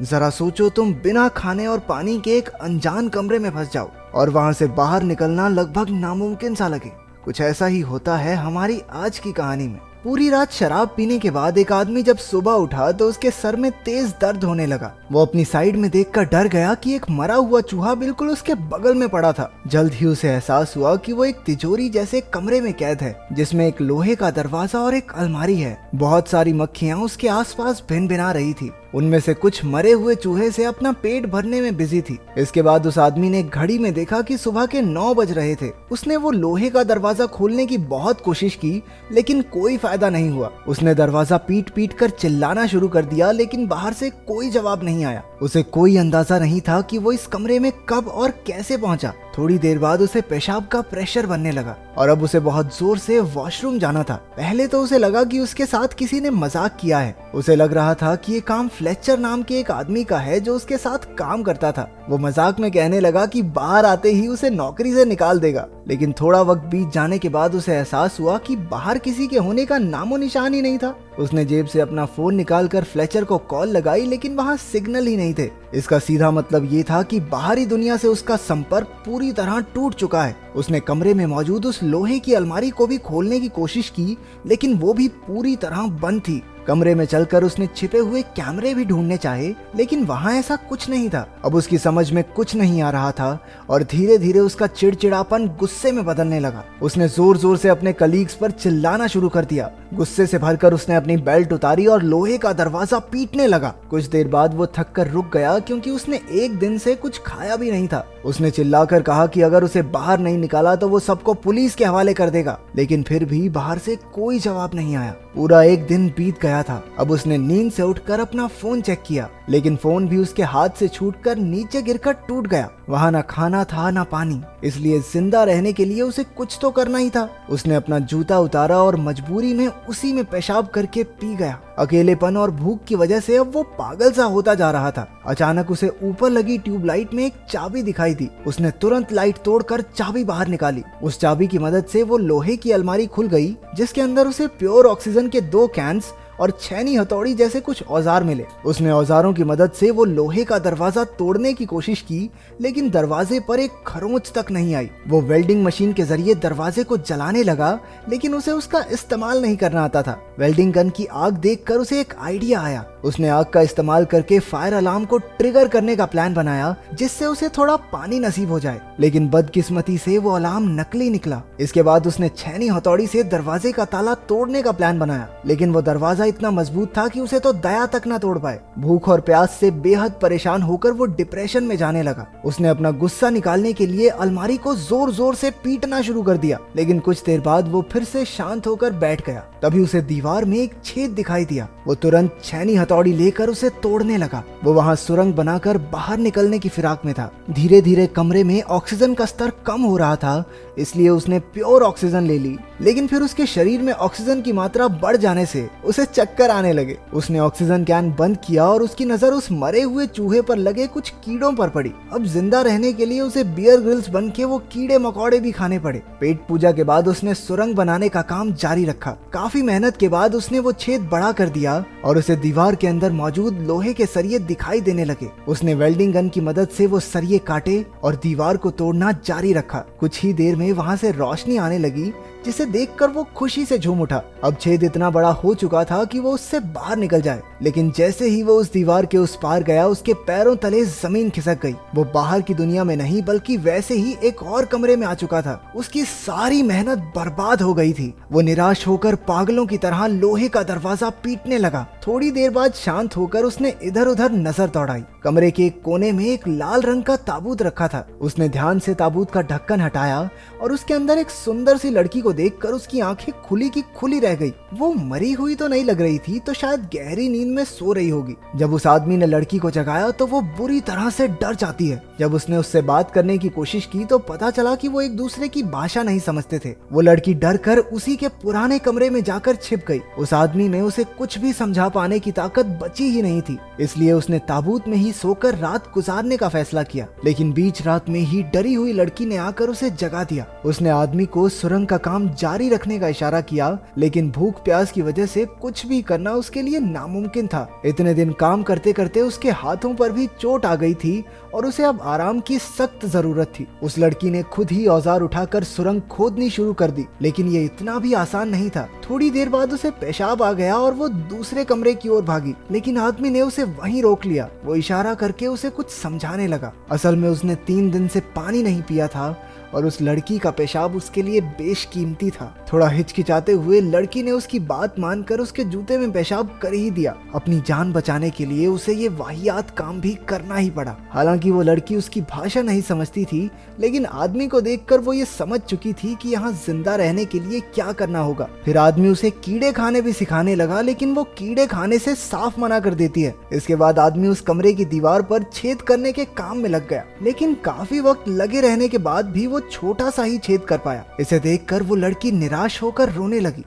जरा सोचो, तुम बिना खाने और पानी के एक अनजान कमरे में फंस जाओ और वहां से बाहर निकलना लगभग नामुमकिन सा लगे। कुछ ऐसा ही होता है हमारी आज की कहानी में। पूरी रात शराब पीने के बाद एक आदमी जब सुबह उठा तो उसके सर में तेज दर्द होने लगा। वो अपनी साइड में देखकर डर गया कि एक मरा हुआ चूहा बिल्कुल उसके बगल में पड़ा था। जल्द ही उसे एहसास हुआ कि वो एक तिजोरी जैसे कमरे में कैद है, जिसमें एक लोहे का दरवाजा और एक अलमारी है। बहुत सारी मक्खियां उसके आसपास भिनभिना रही थी। उनमें से कुछ मरे हुए चूहे से अपना पेट भरने में बिजी थी। इसके बाद उस आदमी ने घड़ी में देखा कि सुबह के 9 बज रहे थे। उसने वो लोहे का दरवाजा खोलने की बहुत कोशिश की, लेकिन कोई फायदा नहीं हुआ। उसने दरवाजा पीट पीट कर चिल्लाना शुरू कर दिया, लेकिन बाहर से कोई जवाब नहीं आया। उसे कोई अंदाजा नहीं था कि वो इस कमरे में कब और कैसे पहुंचा। थोड़ी देर बाद उसे पेशाब का प्रेशर बनने लगा और अब उसे बहुत जोर से वॉशरूम जाना था। पहले तो उसे लगा कि उसके साथ किसी ने मजाक किया है। उसे लग रहा था कि ये काम फ्लेचर नाम के एक आदमी का है जो उसके साथ काम करता था। वो मजाक में कहने लगा कि बाहर आते ही उसे नौकरी से निकाल देगा। लेकिन थोड़ा वक्त बीत जाने के बाद उसे एहसास हुआ कि बाहर किसी के होने का नामो निशान ही नहीं था। उसने जेब से अपना फोन निकालकर फ्लेचर को कॉल लगाई, लेकिन वहां सिग्नल ही नहीं थे। इसका सीधा मतलब ये था कि बाहरी दुनिया से उसका संपर्क पूरी तरह टूट चुका है। उसने कमरे में मौजूद उस लोहे की अलमारी को भी खोलने की कोशिश की, लेकिन वो भी पूरी तरह बंद थी। कमरे में चलकर उसने छिपे हुए कैमरे भी ढूंढने चाहे, लेकिन वहां ऐसा कुछ नहीं था। अब उसकी समझ में कुछ नहीं आ रहा था और धीरे धीरे उसका चिड़चिड़ापन गुस्से में बदलने लगा। उसने जोर जोर से अपने कलीग्स पर चिल्लाना शुरू कर दिया। गुस्से से भरकर उसने अपनी बेल्ट उतारी और लोहे का दरवाजा पीटने लगा। कुछ देर बाद वो थक कर रुक गया, क्योंकि उसने एक दिन से कुछ खाया भी नहीं था। उसने चिल्लाकर कहा कि अगर उसे बाहर नहीं निकाला तो वो सबको पुलिस के हवाले कर देगा, लेकिन फिर भी बाहर से कोई जवाब नहीं आया। पूरा एक दिन बीत गया था। अब उसने नींद से उठकर अपना फोन चेक किया, लेकिन फोन भी उसके हाथ से छूटकर नीचे गिरकर टूट गया। वहां ना खाना था ना पानी, इसलिए जिंदा रहने के लिए उसे कुछ तो करना ही था। उसने अपना जूता उतारा और मजबूरी में उसी में पेशाब करके पी गया। अकेलेपन और भूख की वजह से अब वो पागल सा होता जा रहा था। अचानक उसे ऊपर लगी ट्यूबलाइट में एक चाबी दिखाई दी। उसने तुरंत लाइट तोड़कर चाबी बाहर निकाली। उस चाबी की मदद से वो लोहे की अलमारी खुल गई, जिसके अंदर उसे प्योर ऑक्सीजन के 2 कैंस और छेनी हथौड़ी जैसे कुछ औजार मिले। उसने औजारों की मदद से वो लोहे का दरवाजा तोड़ने की कोशिश की, लेकिन दरवाजे पर एक खरोंच तक नहीं आई। वो वेल्डिंग मशीन के जरिए दरवाजे को जलाने लगा, लेकिन उसे उसका इस्तेमाल नहीं करना आता था। वेल्डिंग गन की आग देखकर उसे एक आइडिया आया। उसने आग का इस्तेमाल करके फायर अलार्म को ट्रिगर करने का प्लान बनाया, जिससे उसे थोड़ा पानी नसीब हो जाए। लेकिन बदकिस्मती से वो अलार्म नकली निकला। इसके बाद उसने छेनी हथौड़ी से दरवाजे का ताला तोड़ने का प्लान बनाया, लेकिन वो दरवाजा इतना मजबूत था कि उसे तो दया तक न तोड़ पाए। भूख और प्यास से बेहद परेशान होकर वो डिप्रेशन में जाने लगा। उसने अपना गुस्सा निकालने के लिए अलमारी को जोर जोर से पीटना शुरू कर दिया, लेकिन कुछ देर बाद वो फिर से शांत होकर बैठ गया। तभी उसे दीवार में एक छेद दिखाई दिया। वो तुरंत छेनी हथौड़ी लेकर उसे तोड़ने लगा। वो वहां सुरंग बनाकर बाहर निकलने की फिराक में था। धीरे धीरे कमरे में ऑक्सीजन का स्तर कम हो रहा था, इसलिए उसने प्योर ऑक्सीजन ले ली, लेकिन फिर उसके शरीर में ऑक्सीजन की मात्रा बढ़ जाने से उसे चक्कर आने लगे। उसने ऑक्सीजन कैन बंद किया और उसकी नजर उस मरे हुए चूहे पर लगे कुछ कीड़ों पर पड़ी। अब जिंदा रहने के लिए उसे बियर ग्रिल्स बन के वो कीड़े मकोड़े भी खाने पड़े। पेट पूजा के बाद उसने सुरंग बनाने का काम जारी रखा। काफी मेहनत के बाद उसने वो छेद बड़ा कर दिया और उसे दीवार के अंदर मौजूद लोहे के सरिये दिखाई देने लगे। उसने वेल्डिंग गन की मदद से वो सरिये काटे और दीवार को तोड़ना जारी रखा। कुछ ही देर में वहां से रोशनी आने लगी, जिसे देखकर वो खुशी से झूम उठा। अब छेद इतना बड़ा हो चुका था कि वो उससे बाहर निकल जाए, लेकिन जैसे ही वो उस दीवार के उस पार गया, उसके पैरों तले जमीन खिसक गई। वो बाहर की दुनिया में नहीं बल्कि वैसे ही एक और कमरे में आ चुका था। उसकी सारी मेहनत बर्बाद हो गई थी। वो निराश होकर पागलों की तरह लोहे का दरवाजा पीटने लगा। थोड़ी देर बाद शांत होकर उसने इधर उधर नजर दौड़ाई। कमरे के एक कोने में एक लाल रंग का ताबूत रखा था। उसने ध्यान से ताबूत का ढक्कन हटाया और उसके अंदर एक सुंदर सी लड़की को देखकर उसकी आंखें खुली की खुली रह गई। वो मरी हुई तो नहीं लग रही थी, तो शायद गहरी नींद में सो रही होगी। जब उस आदमी ने लड़की को जगाया तो वो बुरी तरह से डर जाती है। जब उसने उससे बात करने की कोशिश की तो पता चला कि वो एक दूसरे की भाषा नहीं समझते थे। वो लड़की डर कर उसी के पुराने कमरे में जाकर छिप गई। उस आदमी में उसे कुछ भी समझा पाने की ताकत बची ही नहीं थी, इसलिए उसने ताबूत में ही सोकर रात गुजारने का फैसला किया, लेकिन बीच रात में ही डरी हुई लड़की ने आकर उसे जगा दिया। उसने आदमी को सुरंग का काम जारी रखने का इशारा किया, लेकिन भूख प्यास की वजह से कुछ भी करना उसके लिए नामुमकिन था। इतने दिन काम करते करते उसके हाथों पर भी चोट आ गई थी और उसे अब आराम की सख्त जरूरत थी। उस लड़की ने खुद ही औजार उठाकर सुरंग खोदनी शुरू कर दी, लेकिन ये इतना भी आसान नहीं था। थोड़ी देर बाद उसे पेशाब आ गया और वो दूसरे कमरे की ओर भागी, लेकिन आदमी ने उसे वहीं रोक लिया। वो इशारा करके उसे कुछ समझाने लगा। असल में उसने 3 दिन से पानी नहीं पिया था और उस लड़की का पेशाब उसके लिए बेशकीमती था। थोड़ा हिचकिचाते हुए लड़की ने उसकी बात मानकर उसके जूते में पेशाब कर ही दिया। अपनी जान बचाने के लिए उसे ये वाहियात काम भी करना ही पड़ा। हालांकि वो लड़की उसकी भाषा नहीं समझती थी, लेकिन आदमी को देखकर वो ये समझ चुकी थी कि यहाँ जिंदा रहने के लिए क्या करना होगा। फिर आदमी उसे कीड़े खाने भी सिखाने लगा, लेकिन वो कीड़े खाने से साफ मना कर देती है। इसके बाद आदमी उस कमरे की दीवार पर छेद करने के काम में लग गया, लेकिन काफी वक्त लगे रहने के बाद भी वो छोटा सा ही छेद कर पाया। इसे देखकर वो लड़की निराश होकर रोने लगी।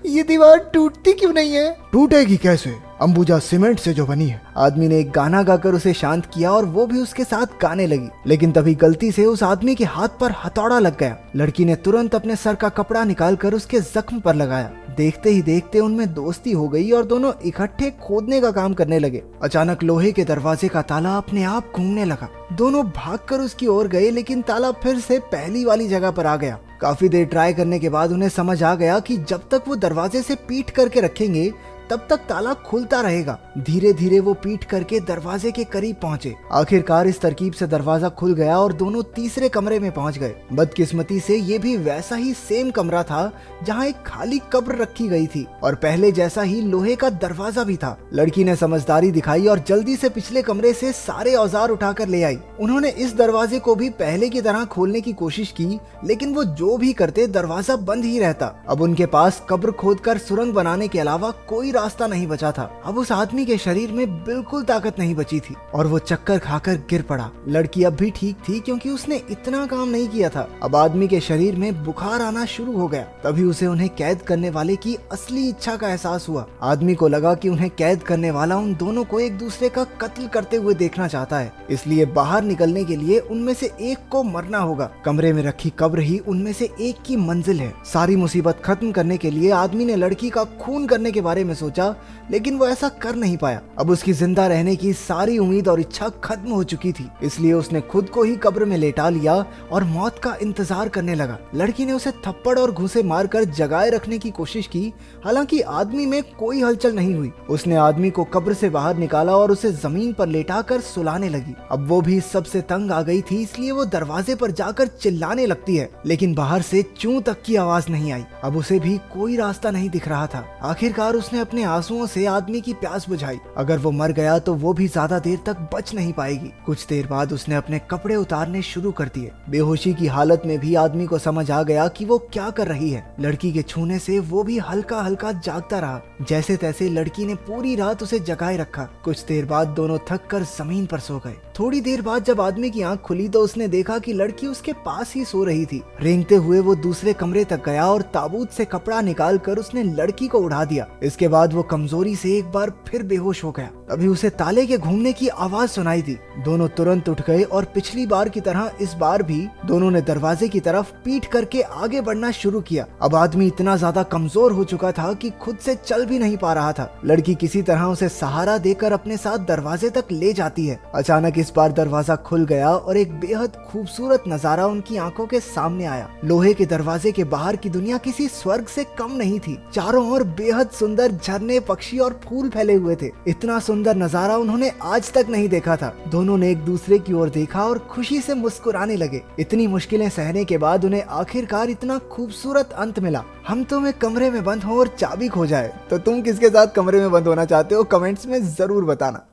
ये दीवार टूटती क्यों नहीं है? टूटेगी कैसे, अंबुजा सीमेंट से जो बनी है। आदमी ने एक गाना गाकर उसे शांत किया और वो भी उसके साथ गाने लगी, लेकिन तभी गलती से उस आदमी के हाथ पर हथौड़ा लग गया। लड़की ने तुरंत अपने सर का कपड़ा निकालकर उसके जख्म पर लगाया। देखते ही देखते उनमें दोस्ती हो गई और दोनों इकट्ठे खोदने का काम करने लगे। अचानक लोहे के दरवाजे का ताला अपने आप घूमने लगा। दोनों भागकर उसकी ओर गए, लेकिन ताला फिर से पहली वाली जगह पर आ गया। काफी देर ट्राई करने के बाद उन्हें समझ आ गया कि जब तक वो दरवाजे से पीठ करके रखेंगे तब तक ताला खुलता रहेगा। धीरे धीरे वो पीठ करके दरवाजे के करीब पहुंचे। आखिरकार इस तरकीब से दरवाजा खुल गया और दोनों तीसरे कमरे में पहुंच गए। बदकिस्मती से ये भी वैसा ही सेम कमरा था जहां एक खाली कब्र रखी गई थी और पहले जैसा ही लोहे का दरवाजा भी था। लड़की ने समझदारी दिखाई और जल्दी से पिछले कमरे से सारे औजार उठाकर ले आई। उन्होंने इस दरवाजे को भी पहले की तरह खोलने की कोशिश की, लेकिन वो जो भी करते दरवाजा बंद ही रहता। अब उनके पास कब्र खोदकर सुरंग बनाने के अलावा कोई रास्ता नहीं बचा था। अब उस आदमी के शरीर में बिल्कुल ताकत नहीं बची थी और वो चक्कर खाकर गिर पड़ा। लड़की अब भी ठीक थी क्योंकि उसने इतना काम नहीं किया था। अब आदमी के शरीर में बुखार आना शुरू हो गया। तभी उसे उन्हें कैद करने वाले की असली इच्छा का एहसास हुआ। आदमी को लगा कि उन्हें कैद करने वाला उन दोनों को एक दूसरे का कत्ल करते हुए देखना चाहता है, इसलिए बाहर निकलने के लिए उनमें से एक को मरना होगा। कमरे में रखी कब्र ही उनमें से एक की मंजिल है। सारी मुसीबत खत्म करने के लिए आदमी ने लड़की का खून करने के बारे में सोचा, लेकिन वो ऐसा कर नहीं पाया। अब उसकी जिंदा रहने की सारी उम्मीद और इच्छा खत्म हो चुकी थी, इसलिए उसने खुद को ही कब्र में लेटा लिया और मौत का इंतजार करने लगा। लड़की ने उसे थप्पड़ और घूंसे मारकर जगाए रखने की कोशिश की, हालांकि आदमी में कोई हलचल नहीं हुई। उसने आदमी को कब्र से बाहर निकाला और उसे जमीन पर लेटाकर सुलाने लगी। अब वो भी सबसे तंग आ गई थी, इसलिए वो दरवाजे पर जाकर चिल्लाने लगती है, लेकिन बाहर से चूं तक की आवाज नहीं आई। अब उसे भी कोई रास्ता नहीं दिख रहा था। आखिरकार उसने अपने आंसुओं से आदमी की प्यास बुझाई। अगर वो मर गया तो वो भी ज्यादा देर तक बच नहीं पाएगी। कुछ देर बाद उसने अपने कपड़े उतारने शुरू कर दिए। बेहोशी की हालत में भी आदमी को समझ आ गया कि वो क्या कर रही है। लड़की के छूने से वो भी हल्का हल्का जागता रहा। जैसे तैसे लड़की ने पूरी रात उसे जगाए रखा। कुछ देर बाद दोनों थक कर जमीन पर सो गए। थोड़ी देर बाद जब आदमी की आंख खुली तो उसने देखा कि लड़की उसके पास ही सो रही थी। रेंगते हुए वो दूसरे कमरे तक गया और ताबूत से कपड़ा निकाल कर उसने लड़की को उड़ा दिया। इसके बाद वो कमजोरी से एक बार फिर बेहोश हो गया। तभी उसे ताले के घूमने की आवाज सुनाई दी। दोनों तुरंत उठ गए और पिछली बार की तरह इस बार भी दोनों ने दरवाजे की तरफ पीठ करके आगे बढ़ना शुरू किया। अब आदमी इतना ज्यादा कमजोर हो चुका था कि खुद से चल भी नहीं पा रहा था। लड़की किसी तरह उसे सहारा देकर अपने साथ दरवाजे तक ले जाती है। अचानक इस बार दरवाजा खुल गया और एक बेहद खूबसूरत नजारा उनकी आंखों के सामने आया। लोहे के दरवाजे के बाहर की दुनिया किसी स्वर्ग से कम नहीं थी। चारों ओर बेहद सुंदर झरने, पक्षी और फूल फैले हुए थे। इतना सुंदर नजारा उन्होंने आज तक नहीं देखा था। दोनों ने एक दूसरे की ओर देखा और खुशी से मुस्कुराने लगे। इतनी मुश्किलें सहने के बाद उन्हें आखिरकार इतना खूबसूरत अंत मिला। हम तुम्हें कमरे में बंद हो और चाबी खो जाए, तो तुम किसके साथ कमरे में बंद होना चाहते हो कमेंट्स में जरूर बताना।